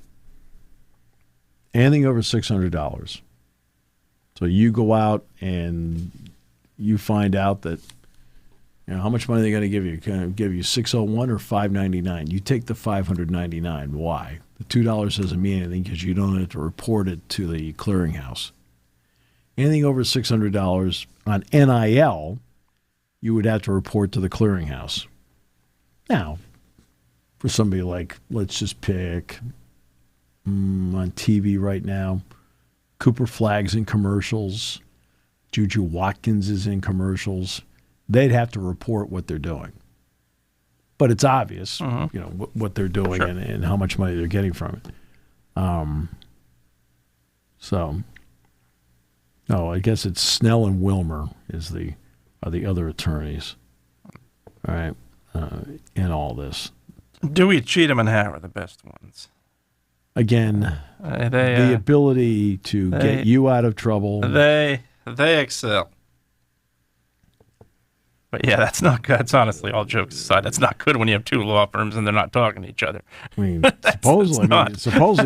Anything over $600. So you go out and you find out that, how much money are they going to give you? Can I give you $601 or $599? You take the $599. Why? The $2 doesn't mean anything because you don't have to report it to the clearinghouse. Anything over $600 on NIL, you would have to report to the clearinghouse. Now, for somebody let's just pick on TV right now, Cooper Flagg's in commercials, Juju Watkins is in commercials. They'd have to report what they're doing. But it's obvious, what they're doing and how much money they're getting from it. I guess it's Snell and Wilmer are the other attorneys. All right, in all this. Dewey, Cheatham, and Howe are the best ones. Again, the ability to get you out of trouble. They excel. But yeah, that's not good. That's honestly, all jokes aside, that's not good when you have two law firms and they're not talking to each other. I mean, supposedly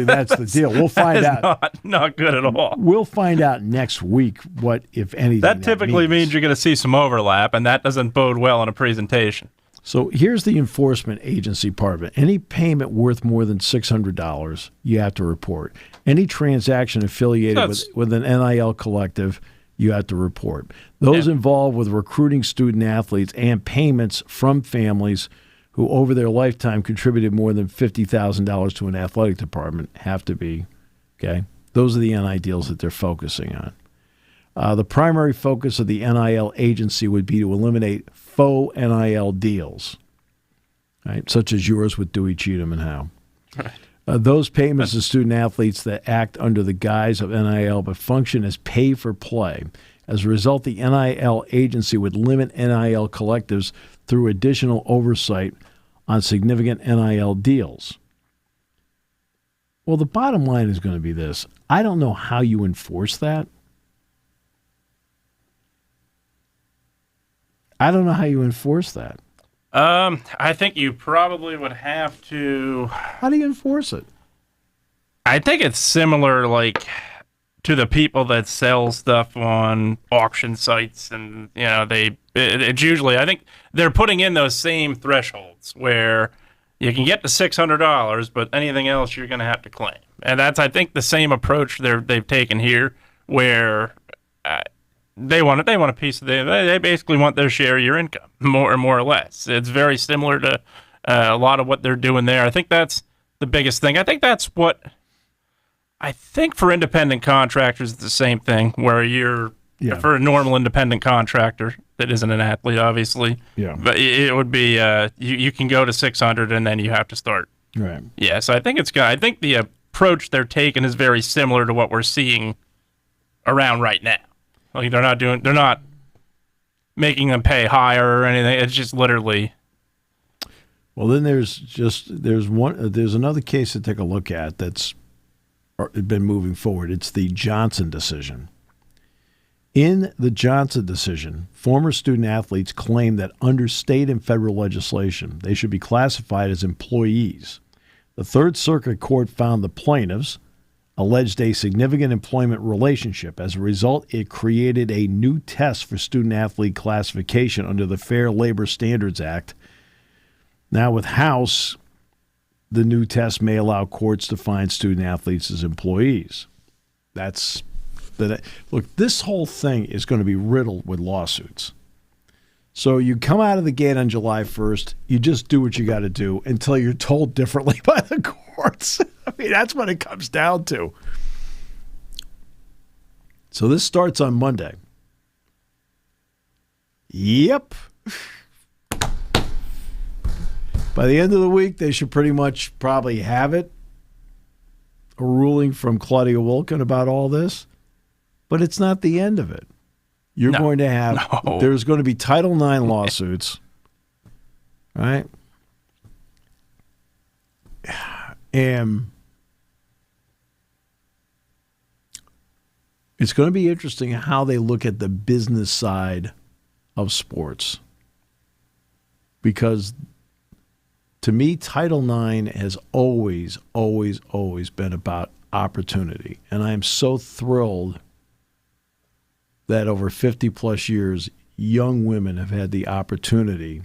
that's the deal. We'll find out. Not good at all. We'll find out next week what, if anything, that typically means you're going to see some overlap, and that doesn't bode well in a presentation. So here's the enforcement agency part of it. Any payment worth more than $600, you have to report. Any transaction affiliated with an NIL collective, you have to report. Those involved with recruiting student athletes and payments from families who over their lifetime contributed more than $50,000 to an athletic department have to be, okay? Those are the NIL deals that they're focusing on. The primary focus of the NIL agency would be to eliminate faux NIL deals, right? Such as yours with Dewey, Cheatham, and Howe. Right. Those payments to student athletes that act under the guise of NIL but function as pay for play. As a result, the NIL agency would limit NIL collectives through additional oversight on significant NIL deals. Well, the bottom line is going to be this. I don't know how you enforce that. I don't know how you enforce that. I think you probably would have to. How do you enforce it? I think it's similar, like, to the people that sell stuff on auction sites, and it's usually, I think they're putting in those same thresholds where you can get to $600, but anything else you're going to have to claim, and that's, I think, the same approach they've taken here, where they want a piece of they basically want their share of your income, more or less. It's very similar to a lot of what they're doing there. I think that's the biggest thing. I think that's what. I think for independent contractors, it's the same thing, where for a normal independent contractor that isn't an athlete, obviously. Yeah. But it would be you can go to 600 and then you have to start. Right. Yeah. So I think I think the approach they're taking is very similar to what we're seeing around right now. Like they're not making them pay higher or anything. It's just literally. Well, then there's another case to take a look at that's been moving forward. It's the Johnson decision. In the Johnson decision, former student athletes claim that under state and federal legislation, they should be classified as employees. The Third Circuit Court found the plaintiffs alleged a significant employment relationship. As a result, it created a new test for student-athlete classification under the Fair Labor Standards Act. Now, with House, the new test may allow courts to find student-athletes as employees. Look, this whole thing is going to be riddled with lawsuits. So you come out of the gate on July 1st, you just do what you got to do until you're told differently by the courts. I mean, that's what it comes down to. So this starts on Monday. Yep. By the end of the week, they should pretty much probably have it. A ruling from Claudia Wilken about all this. But it's not the end of it. You're going to have, there's going to be Title IX lawsuits, right? And it's going to be interesting how they look at the business side of sports. Because to me, Title IX has always, always, always been about opportunity. And I am so thrilled that over 50-plus years, young women have had the opportunity,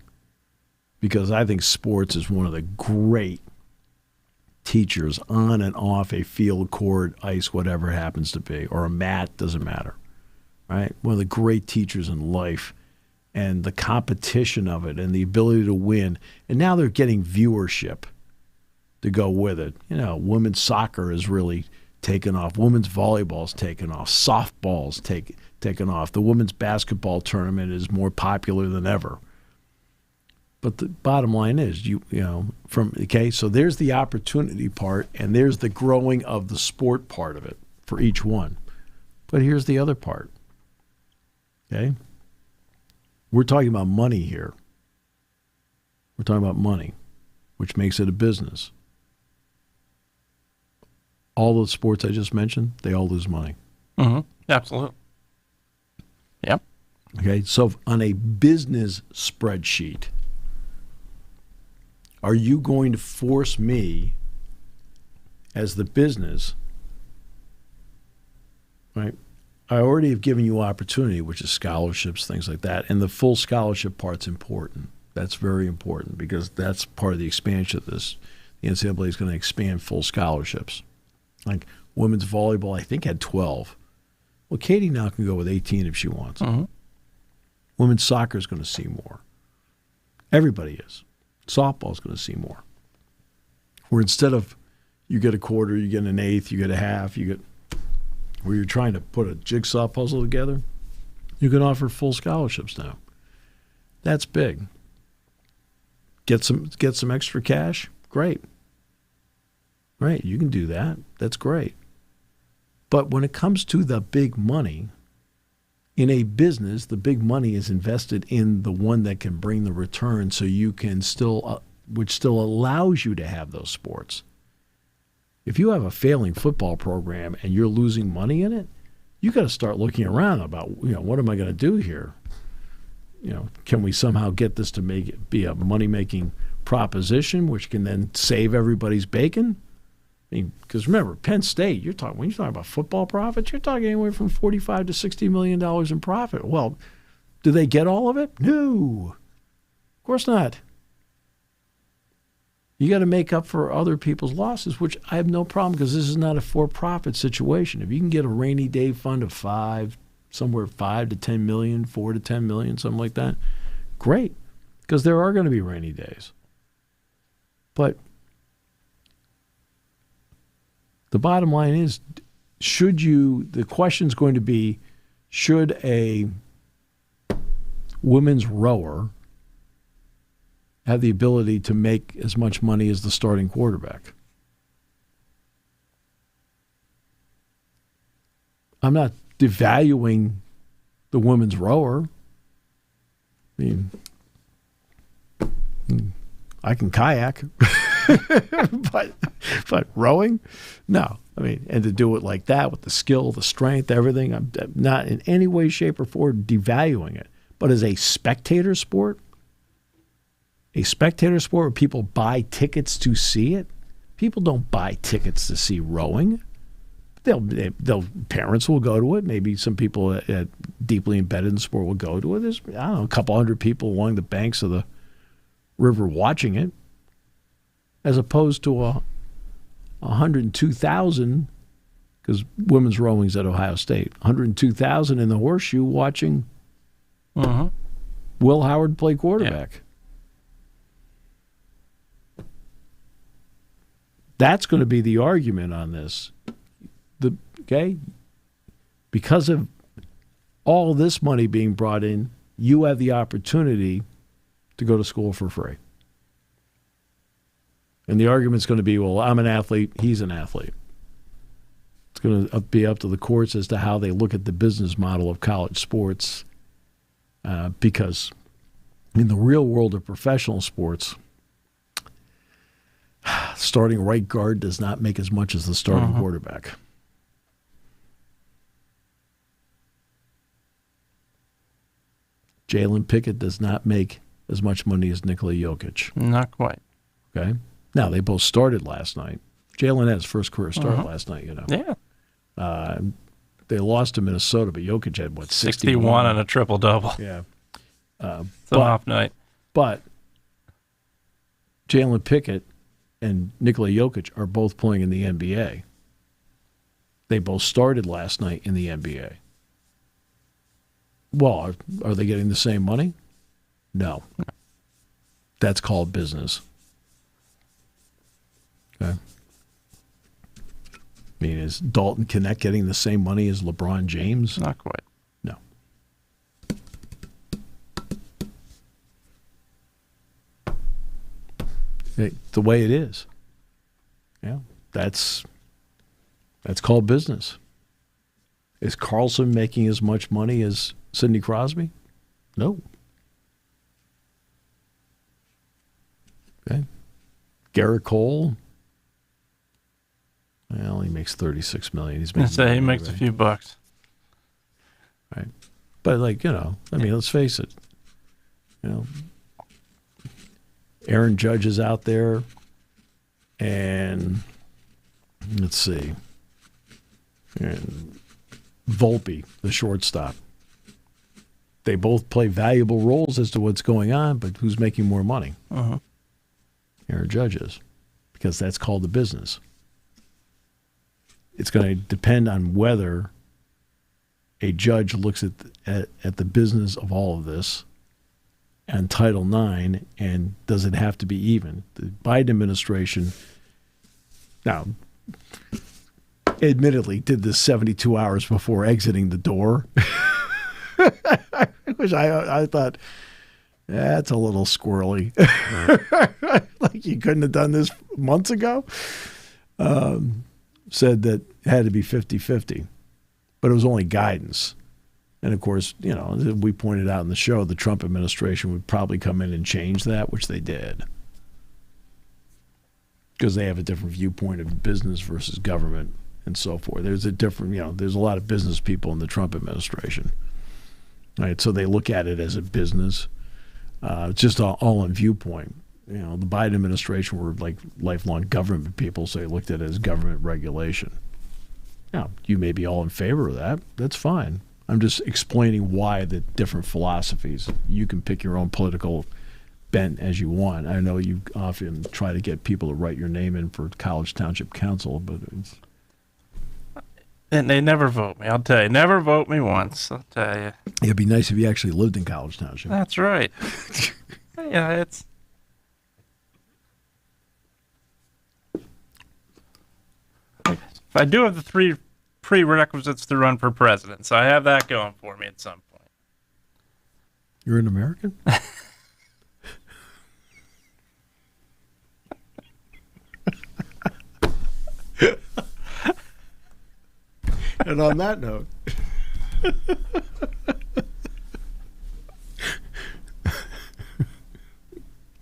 because I think sports is one of the great teachers on and off a field, court, ice, whatever it happens to be, or a mat, doesn't matter, right? One of the great teachers in life, and the competition of it and the ability to win. And now they're getting viewership to go with it. You know, women's soccer is really taken off. Women's volleyball's taken off. Softball's taken off. The women's basketball tournament is more popular than ever. But the bottom line is, so there's the opportunity part, and there's the growing of the sport part of it for each one. But here's the other part. Okay? We're talking about money here. We're talking about money, which makes it a business. All the sports I just mentioned, they all lose money. Mm-hmm. Absolutely. Yep. Okay, so on a business spreadsheet, are you going to force me as the business, right? I already have given you opportunity, which is scholarships, things like that, and the full scholarship part's important. That's very important because that's part of the expansion of this. The NCAA is going to expand full scholarships. Like women's volleyball, I think, had 12. Well, Katie now can go with 18 if she wants. Mm-hmm. Women's soccer is going to see more. Everybody is. Softball is going to see more. Where instead of you get a quarter, you get an eighth, you get a half, where you're trying to put a jigsaw puzzle together, you can offer full scholarships now. That's big. Get some extra cash? Great. Right, you can do that. That's great. But when it comes to the big money, in a business, the big money is invested in the one that can bring the return so you can still, which still allows you to have those sports. If you have a failing football program and you're losing money in it, you got to start looking around about, what am I going to do here? Can we somehow get this to make it be a money-making proposition, which can then save everybody's bacon? I mean, because remember, Penn State, when you're talking about football profits, you're talking anywhere from $45 to $60 million in profit. Well, do they get all of it? No, of course not. You got to make up for other people's losses, which I have no problem because this is not a for-profit situation. If you can get a rainy day fund of somewhere 5 to 10 million, 4 to 10 million, something like that, great, because there are going to be rainy days. But the bottom line is, the question's going to be, should a women's rower have the ability to make as much money as the starting quarterback? I'm not devaluing the women's rower. I mean, I can kayak, but rowing? No. I mean, and to do it like that with the skill, the strength, everything, I'm not in any way, shape, or form devaluing it. But as a spectator sport where people buy tickets to see it, people don't buy tickets to see rowing. Parents will go to it. Maybe some people deeply embedded in the sport will go to it. There's, a couple hundred people along the banks of the river watching it, as opposed to 102,000, because women's rowing's at Ohio State, 102,000 in the horseshoe watching Will Howard play quarterback. Yeah. That's going to be the argument on this. Because of all this money being brought in, you have the opportunity to go to school for free. And the argument's going to be, well, I'm an athlete, he's an athlete. It's going to be up to the courts as to how they look at the business model of college sports, because in the real world of professional sports, starting right guard does not make as much as the starting quarterback. Jalen Pickett does not make as much money as Nikola Jokic. Not quite. Okay. Now, they both started last night. Jalen had his first career start last night, Yeah. They lost to Minnesota, but Jokic had, 61 on a triple-double. Yeah. It's an off night. But Jalen Pickett and Nikola Jokic are both playing in the NBA. They both started last night in the NBA. Well, are they getting the same money? No. That's called business. Okay. I mean, is Dalton Knecht getting the same money as LeBron James? Not quite. No. The way it is. Yeah, that's called business. Is Carlson making as much money as Sidney Crosby? No. Okay. Garrett Cole? Well, he makes $36 million. He's making he makes a few bucks. Right. But let's face it. Aaron Judge is out there, and let's see, and Volpe, the shortstop. They both play valuable roles as to what's going on, but who's making more money? Aaron Judge is, because that's called the business. It's going to depend on whether a judge looks at the business of all of this and Title IX, and does it have to be even? The Biden administration, now, admittedly, did this 72 hours before exiting the door, which I thought, that's a little squirrely. Like you couldn't have done this months ago. Said that it had to be 50-50, but it was only guidance. And, of course, we pointed out in the show the Trump administration would probably come in and change that, which they did. Because they have a different viewpoint of business versus government and so forth. There's a different, there's a lot of business people in the Trump administration. Right? So they look at it as a business. It's just all in viewpoint. The Biden administration were like lifelong government people, so they looked at it as government regulation. Now, you may be all in favor of that. That's fine. I'm just explaining why the different philosophies. You can pick your own political bent as you want. I know you often try to get people to write your name in for College Township Council, but it's... And they never vote me, I'll tell you. Never vote me once, I'll tell you. It'd be nice if you actually lived in College Township. That's right. Yeah, it's... If I do have the 3 prerequisites to run for president, so I have that going for me at some point. You're an American? And on that note...